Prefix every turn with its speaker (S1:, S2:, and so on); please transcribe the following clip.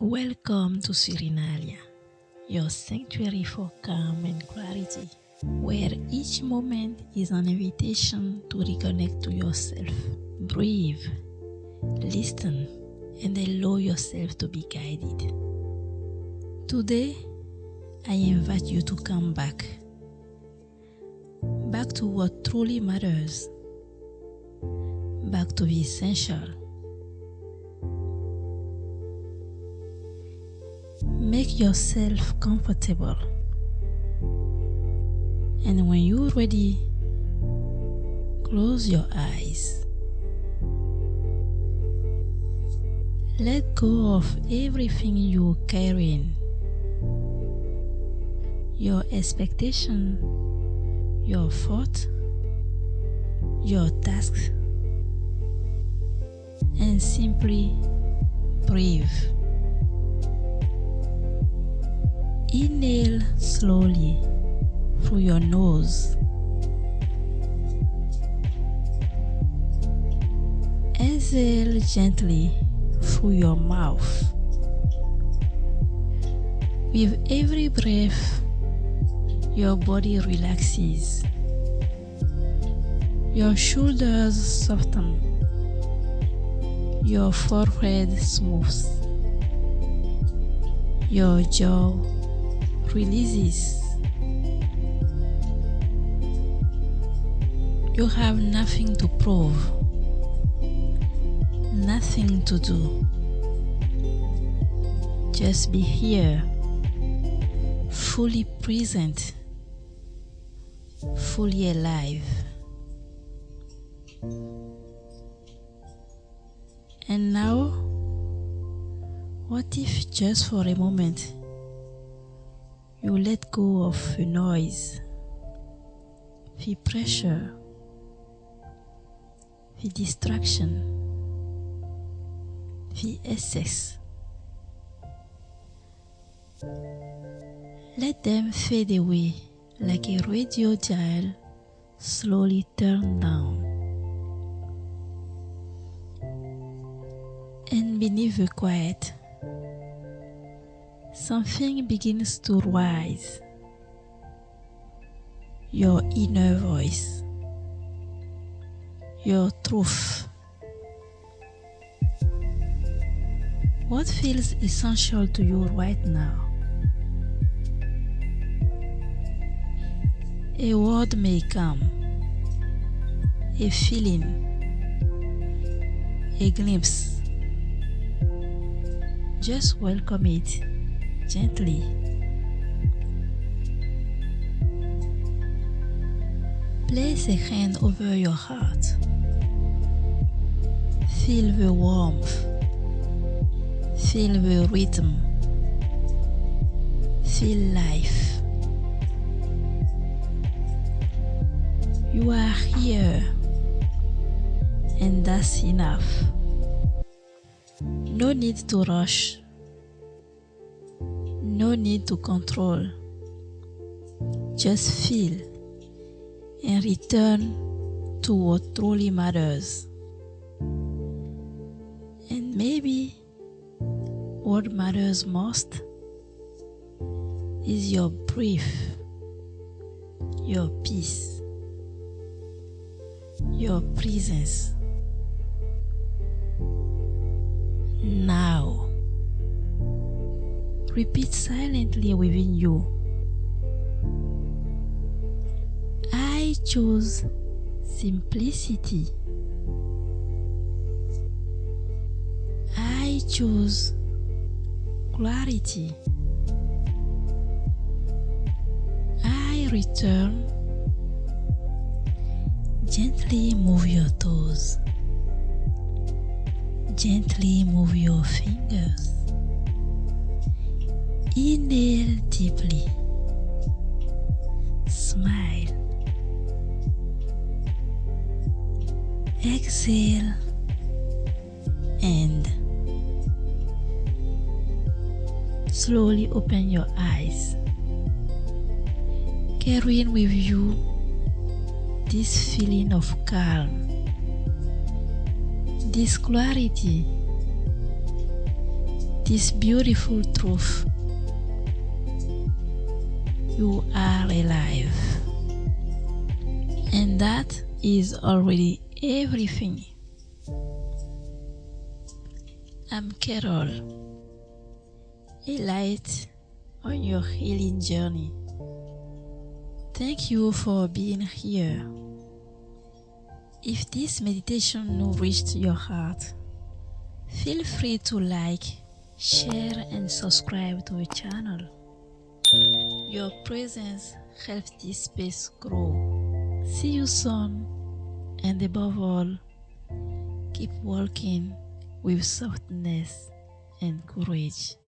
S1: Welcome to Serenalia, your sanctuary for calm and clarity, where each moment is an invitation to reconnect to yourself. Breathe, listen, and allow yourself to be guided. Today, I invite you to come back to what truly matters, back to the essential. Make yourself comfortable, and when you're ready, close your eyes. Let go of everything you're carrying, your expectation, your thought, your tasks, and simply breathe. Inhale slowly through your nose. Exhale gently through your mouth. With every breath, your body relaxes. Your shoulders soften. Your forehead smooths. Your jaw releases. You have nothing to prove, nothing to do. Just be here, fully present, fully alive. And now, what if just for a moment you let go of the noise, the pressure, the distraction, the excess? Let them fade away like a radio dial slowly turned down. And beneath the quiet, something begins to rise. Your inner voice, your truth. What feels essential to you right now? A word may come, a feeling, a glimpse. Just welcome it gently. Place a hand over your heart. Feel the warmth. Feel the rhythm. Feel life. You are here, and that's enough. No need to rush. No need to control. Just feel and return to what truly matters. And maybe what matters most is your breath, your peace, your presence. Now, repeat silently within you. I choose simplicity. I choose clarity. I return. Gently move your toes. Gently move your fingers. Inhale deeply. Smile. Exhale. And slowly open your eyes. Carrying with you this feeling of calm, this clarity, this beautiful truth: you are alive, and that is already everything. I'm Carol, a light on your healing journey. Thank you for being here. If this meditation nourished your heart, feel free to like, share, and subscribe to the channel. Your presence helps this space grow. See you soon, and above all, keep walking with softness and courage.